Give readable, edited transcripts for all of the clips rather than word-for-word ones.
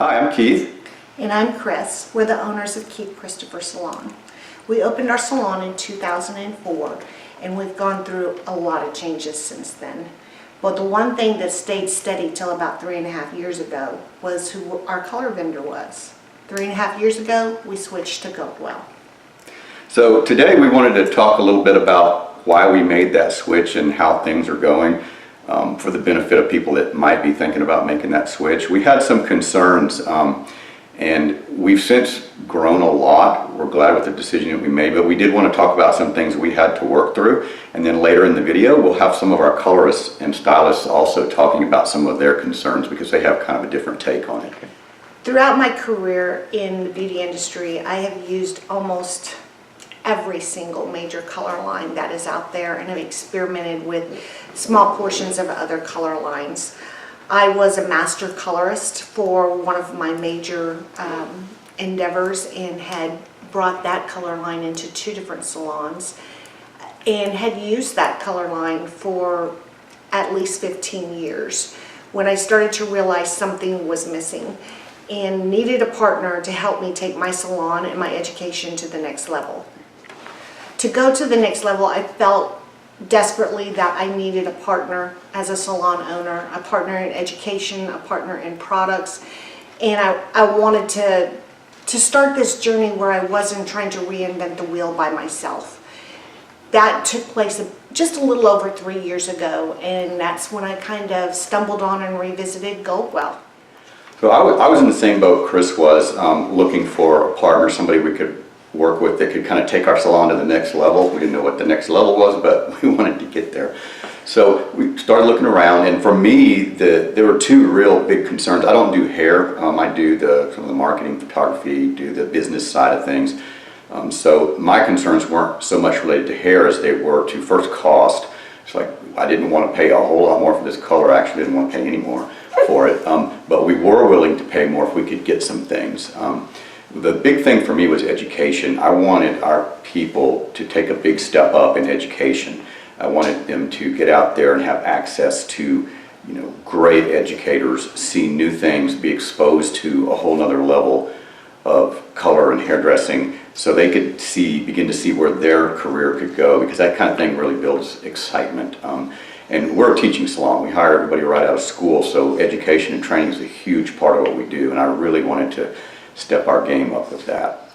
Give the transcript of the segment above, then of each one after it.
Hi, I'm Keith. And I'm Chris. We're the owners of Keith Christopher Salon. We opened our salon in 2004 and we've gone through a lot of changes since then. But the one thing that stayed steady till about 3.5 years ago was who our color vendor was. 3.5 years ago, we switched to Goldwell. So today we wanted to talk a little bit about why we made that switch and how things are going for the benefit of people that might be thinking about making that switch. We had some concerns and we've since grown a lot. We're glad with the decision that we made, but we did want to talk about some things we had to work through. And then later in the video, we'll have some of our colorists and stylists also talking about some of their concerns because they have kind of a different take on it. Throughout my career in the beauty industry, I have used almost every single major color line that is out there and have experimented with small portions of other color lines. I was a master colorist for one of my major endeavors and had brought that color line into 2 different salons and had used that color line for at least 15 years when I started to realize something was missing and needed a partner to help me take my salon and my education to the next level. To go to the next level, I felt desperately that I needed a partner as a salon owner, a partner in education, a partner in products, and I wanted to start this journey where I wasn't trying to reinvent the wheel by myself. That took place just a little over 3 years ago, and that's when I kind of stumbled on and revisited Goldwell. So I was in the same boat Chris was, looking for a partner, somebody we could work with that could kind of take our salon to the next level. We didn't know what the next level was, but we wanted to get there. So we started looking around, and for me, there were 2 real big concerns. I don't do hair. I do some of the marketing, photography, do the business side of things. So my concerns weren't so much related to hair as they were to first cost. It's like I didn't want to pay a whole lot more for this color. I actually didn't want to pay any more for it. But we were willing to pay more if we could get some things. The big thing for me was education. I wanted our people to take a big step up in education. I wanted them to get out there and have access to, great educators, see new things, be exposed to a whole nother level of color and hairdressing so they could begin to see where their career could go, because that kind of thing really builds excitement. And we're a teaching salon. We hire everybody right out of school, so education and training is a huge part of what we do, and I really wanted to step our game up with that.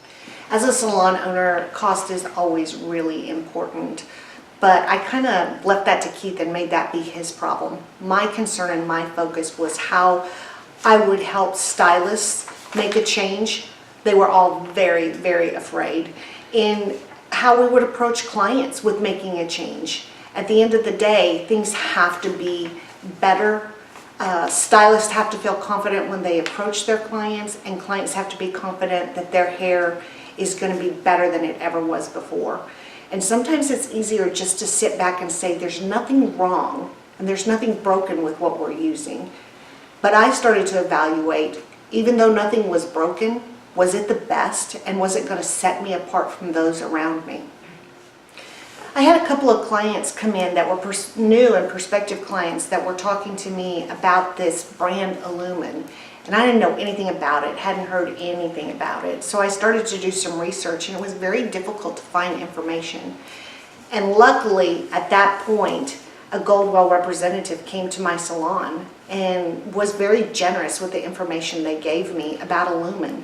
As a salon owner, cost is always really important, but I kind of left that to Keith and made that be his problem. My concern and my focus was how I would help stylists make a change. They were all very, very afraid in how we would approach clients with making a change. At the end of the day, things have to be better. Stylists have to feel confident when they approach their clients, and clients have to be confident that their hair is going to be better than it ever was before. And sometimes it's easier just to sit back and say there's nothing wrong and there's nothing broken with what we're using. But I started to evaluate, even though nothing was broken, was it the best, and was it going to set me apart from those around me? I had a couple of clients come in that were new and prospective clients that were talking to me about this brand Illumin, and I didn't know anything about it, hadn't heard anything about it. So I started to do some research, and it was very difficult to find information. And luckily, at that point, a Goldwell representative came to my salon and was very generous with the information they gave me about Illumin.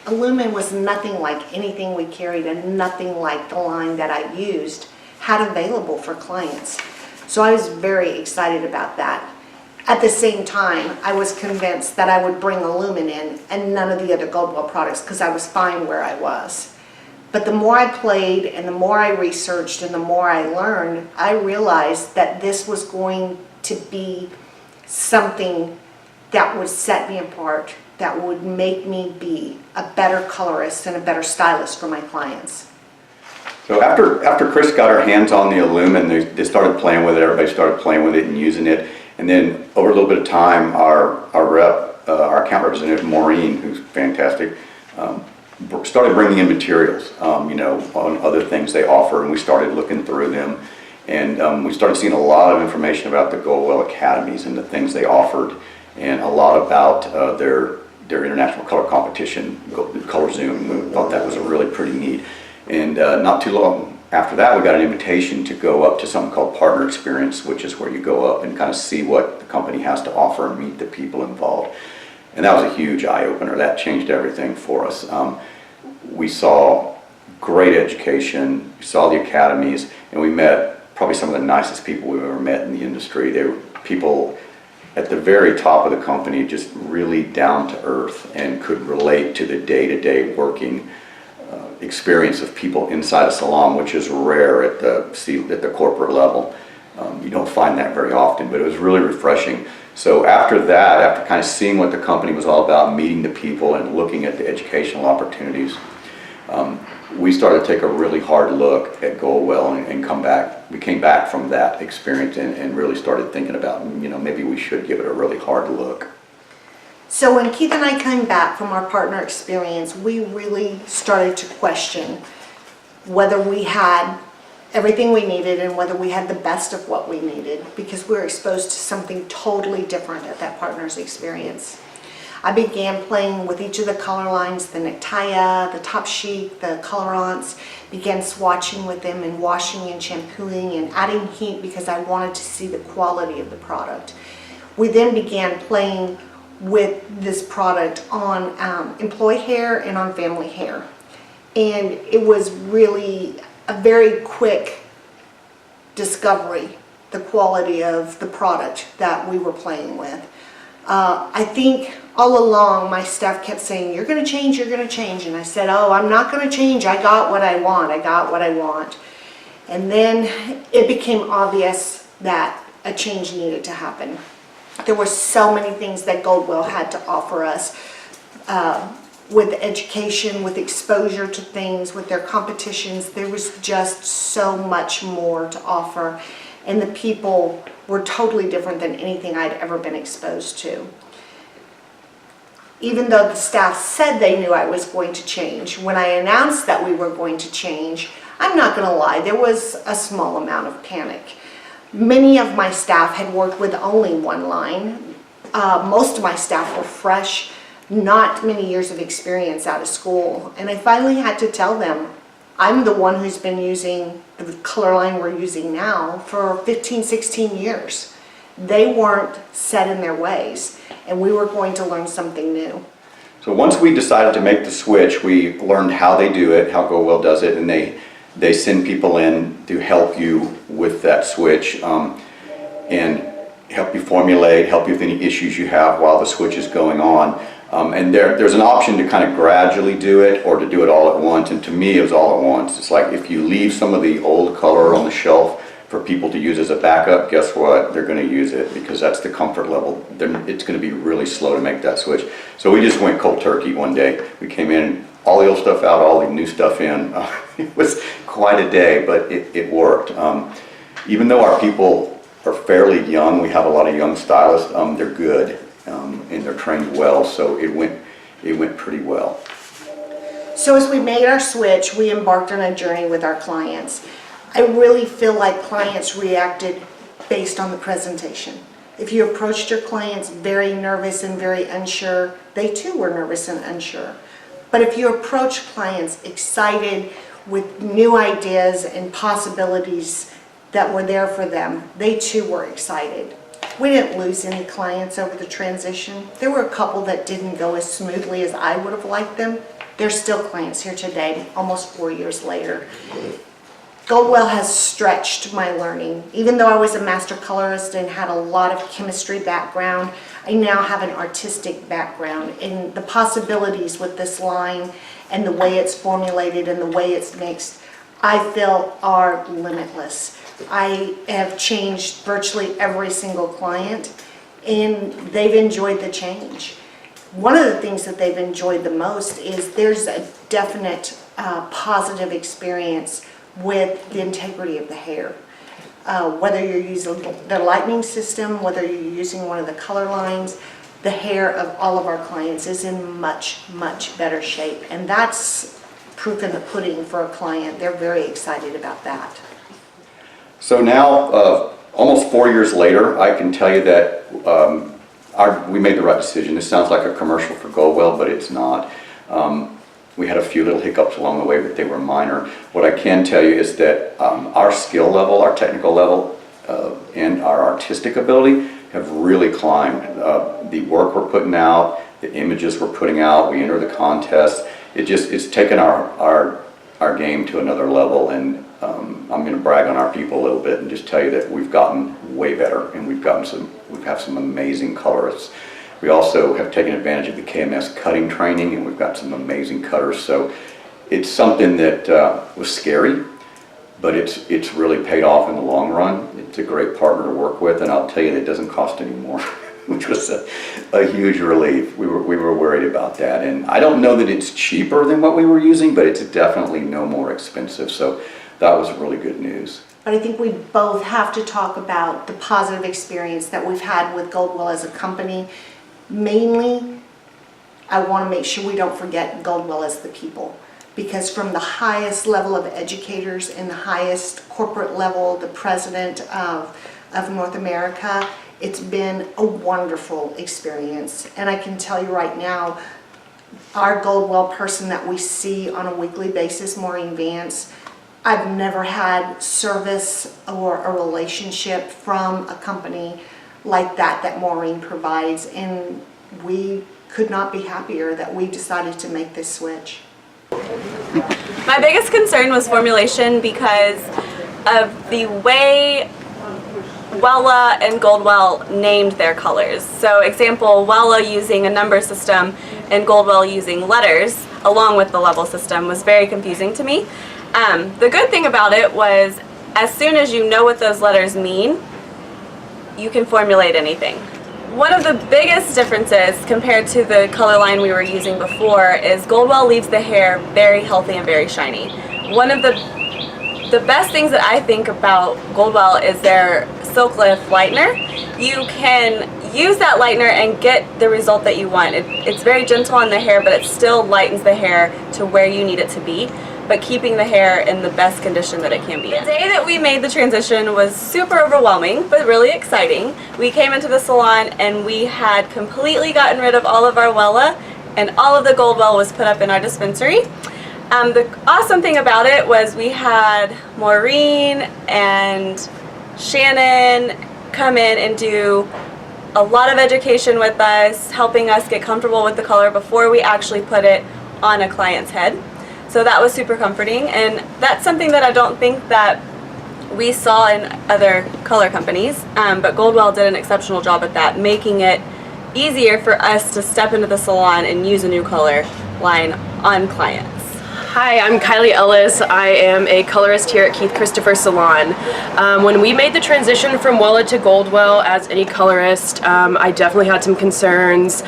Illumin was nothing like anything we carried and nothing like the line that I used had available for clients. So I was very excited about that. At the same time, I was convinced that I would bring Illumin in and none of the other Goldwell products because I was fine where I was. But the more I played and the more I researched and the more I learned, I realized that this was going to be something that would set me apart, that would make me be a better colorist and a better stylist for my clients. So after Chris got her hands on the Illumin, they started playing with it, everybody started playing with it and using it. And then over a little bit of time, our account representative, Maureen, who's fantastic, started bringing in materials, on other things they offer, and we started looking through them. And we started seeing a lot of information about the Goldwell Academies and the things they offered, and a lot about their their international color competition, Color Zoom. We thought that was a really pretty neat. And not too long after that, we got an invitation to go up to something called Partner Experience, which is where you go up and kind of see what the company has to offer and meet the people involved. And that was a huge eye-opener. That changed everything for us. We saw great education, we saw the academies, and we met probably some of the nicest people we've ever met in the industry. They were people at the very top of the company, just really down to earth and could relate to the day-to-day working experience of people inside a salon, which is rare at the corporate level. You don't find that very often, but it was really refreshing. So after that, after kind of seeing what the company was all about, meeting the people and looking at the educational opportunities, we started to take a really hard look at Goldwell and come back. We came back from that experience and really started thinking about, maybe we should give it a really hard look. So when Keith and I came back from our partner experience, we really started to question whether we had everything we needed and whether we had the best of what we needed, because we were exposed to something totally different at that partner's experience. I began playing with each of the color lines, the necktie, the top sheet, the colorants, began swatching with them and washing and shampooing and adding heat because I wanted to see the quality of the product. We then began playing with this product on employee hair and on family hair. And it was really a very quick discovery, the quality of the product that we were playing with. I think all along my staff kept saying, you're going to change, you're going to change. And I said, oh, I'm not going to change. I got what I want. I got what I want. And then it became obvious that a change needed to happen. There were so many things that Goldwell had to offer us with education, with exposure to things, with their competitions. There was just so much more to offer. And the people were totally different than anything I'd ever been exposed to. Even though the staff said they knew I was going to change, when I announced that we were going to change, I'm not going to lie, there was a small amount of panic. Many of my staff had worked with only one line. Most of my staff were fresh, not many years of experience out of school. And I finally had to tell them, I'm the one who's been using the color line we're using now for 15, 16 years. They weren't set in their ways, and we were going to learn something new. So once we decided to make the switch, we learned how they do it, how Goldwell does it, and they send people in to help you with that switch and help you formulate, help you with any issues you have while the switch is going on. And there's an option to kind of gradually do it or to do it all at once, and to me it was all at once. It's like if you leave some of the old color on the shelf for people to use as a backup, guess what? They're going to use it because that's the comfort level. It's going to be really slow to make that switch. So we just went cold turkey one day. We came in, all the old stuff out, all the new stuff in. It was quite a day, but it worked. Even though our people are fairly young, we have a lot of young stylists, they're good and they're trained well, so it went pretty well. So as we made our switch, we embarked on a journey with our clients. I really feel like clients reacted based on the presentation. If you approached your clients very nervous and very unsure, they too were nervous and unsure. But if you approach clients excited with new ideas and possibilities that were there for them, they too were excited. We didn't lose any clients over the transition. There were a couple that didn't go as smoothly as I would have liked them. They're still clients here today, almost 4 years later. Goldwell has stretched my learning. Even though I was a master colorist and had a lot of chemistry background, I now have an artistic background, and the possibilities with this line and the way it's formulated and the way it's mixed, I feel are limitless. I have changed virtually every single client, and they've enjoyed the change. One of the things that they've enjoyed the most is there's a definite positive experience with the integrity of the hair. Whether you're using the lightning system, whether you're using one of the color lines, the hair of all of our clients is in much, much better shape. And that's proof in the pudding for a client. They're very excited about that. So now, almost 4 years later, I can tell you that we made the right decision. This sounds like a commercial for Goldwell, but it's not. We had a few little hiccups along the way, but they were minor. What I can tell you is that our skill level, our technical level, and our artistic ability have really climbed. The work we're putting out, the images we're putting out, we enter the contest. It's taken our game to another level, and I'm going to brag on our people a little bit and just tell you that we've gotten way better, and we have some amazing colorists. We also have taken advantage of the KMS cutting training, and we've got some amazing cutters. So it's something that was scary, but it's really paid off in the long run. It's a great partner to work with, and I'll tell you that it doesn't cost any more, which was a huge relief. We were worried about that, and I don't know that it's cheaper than what we were using, but it's definitely no more expensive. So that was really good news. But I think we both have to talk about the positive experience that we've had with Goldwell as a company. Mainly, I want to make sure we don't forget Goldwell as the people, because from the highest level of educators and the highest corporate level, the president of North America, it's been a wonderful experience. And I can tell you right now, our Goldwell person that we see on a weekly basis, Maureen Vance, I've never had service or a relationship from a company like that Maureen provides, and we could not be happier that we decided to make this switch. My biggest concern was formulation because of the way Wella and Goldwell named their colors. So example, Wella using a number system and Goldwell using letters along with the level system was very confusing to me. The good thing about it was as soon as you know what those letters mean, you can formulate anything. One of the biggest differences compared to the color line we were using before is Goldwell leaves the hair very healthy and very shiny. One of the best things that I think about Goldwell is their Silk Lift lightener. You can use that lightener and get the result that you want. It's very gentle on the hair, but it still lightens the hair to where you need it to be, but keeping the hair in the best condition that it can be in. The day that we made the transition was super overwhelming, but really exciting. We came into the salon and we had completely gotten rid of all of our Wella, and all of the Goldwell was put up in our dispensary. The awesome thing about it was we had Maureen and Shannon come in and do a lot of education with us, helping us get comfortable with the color before we actually put it on a client's head. So that was super comforting, and that's something that I don't think that we saw in other color companies, but Goldwell did an exceptional job at that, making it easier for us to step into the salon and use a new color line on clients. Hi, I'm Kylie Ellis. I am a colorist here at Keith Christopher Salon. When we made the transition from Wella to Goldwell as any colorist, I definitely had some concerns.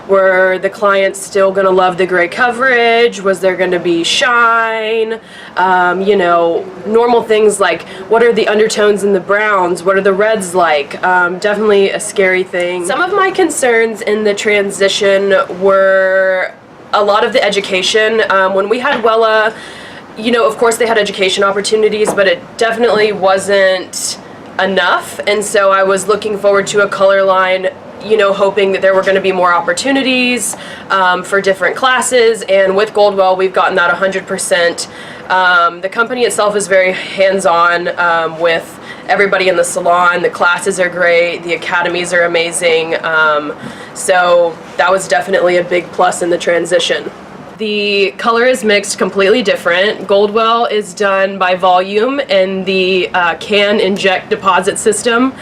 Were the clients still going to love the gray coverage? Was there going to be shine? You know, normal things like what are the undertones in the browns? What are the reds like? Definitely a scary thing. Some of my concerns in the transition were a lot of the education. When we had Wella, you know, of course they had education opportunities, but it definitely wasn't enough. And so I was looking forward to a color line, you know, hoping that there were going to be more opportunities for different classes. And with Goldwell, we've gotten that 100%. The company itself is very hands-on with everybody in the salon. The classes are great. The academies are amazing. So that was definitely a big plus in the transition. The color is mixed completely different. Goldwell is done by volume in the can inject deposit system,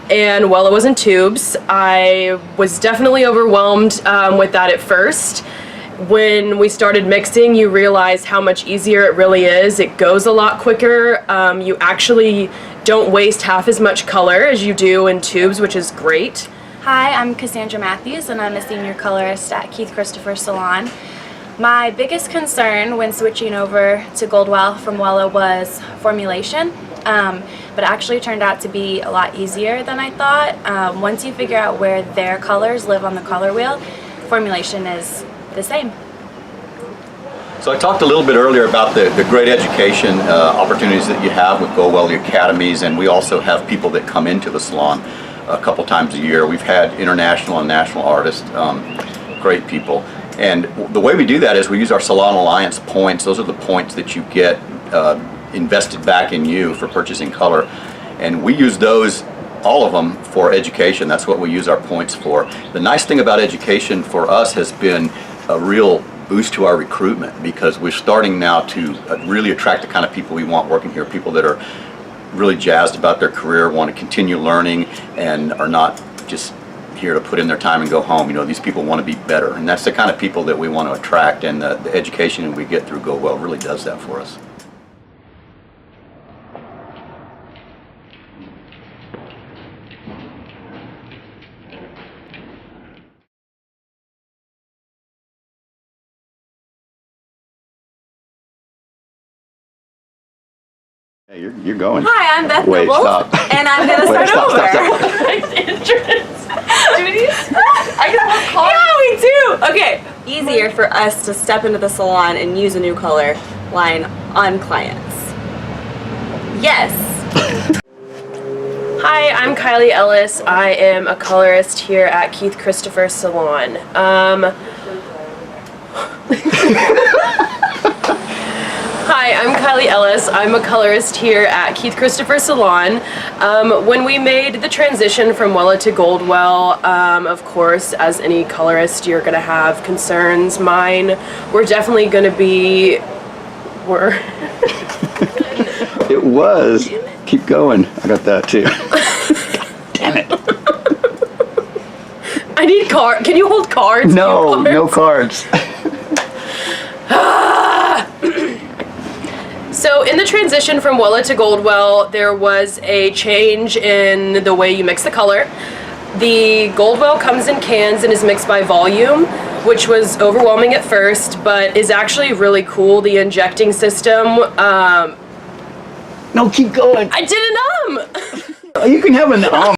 and Wella was in tubes. I was definitely overwhelmed with that at first. When we started mixing, you realize how much easier it really is. It goes a lot quicker. You actually don't waste half as much color as you do in tubes, which is great. Hi, I'm Cassandra Matthews, and I'm a senior colorist at Keith Christopher Salon. My biggest concern when switching over to Goldwell from Wella was formulation, but it actually turned out to be a lot easier than I thought. Once you figure out where their colors live on the color wheel, formulation is the same. So I talked a little bit earlier about the great education opportunities that you have with Goldwell, the academies, and we also have people that come into the salon. a couple times a year. We've had international and national artists, great people. And the way we do that is we use our Salon Alliance points. Those are the points that you get invested back in you for purchasing color. And we use those, all of them, for education. That's what we use our points for. The nice thing about education for us has been a real boost to our recruitment, because we're starting now to really attract the kind of people we want working here, people that are really jazzed about their career, want to continue learning, and are not just here to put in their time and go home. You know, these people want to be better, and that's the kind of people that we want to attract, and the education we get through Goldwell really does that for us. Hey, you're going. Hi, I'm Beth Wait, Noble, stop. and I'm going to start Stop. Nice entrance. Do we need? I can hold cards. Yeah, we do. Okay, easier for us to step into the salon and use a new color line on clients. Yes. Hi, I'm Kylie Ellis. I am a colorist here at Keith Christopher Salon. Hi, I'm Kylie Ellis. I'm a colorist here at Keith Christopher Salon. When we made the transition from Wella to Goldwell, of course, as any colorist, you're gonna have concerns. Mine were definitely gonna be, It was. Keep going. I got that too. Damn it. I need cards. Can you hold cards? No, no cards. So in the transition from Wella to Goldwell, there was a change in the way you mix the color. The Goldwell comes in cans and is mixed by volume, which was overwhelming at first, but is actually really cool. The injecting system. No, keep going. I did an You can have an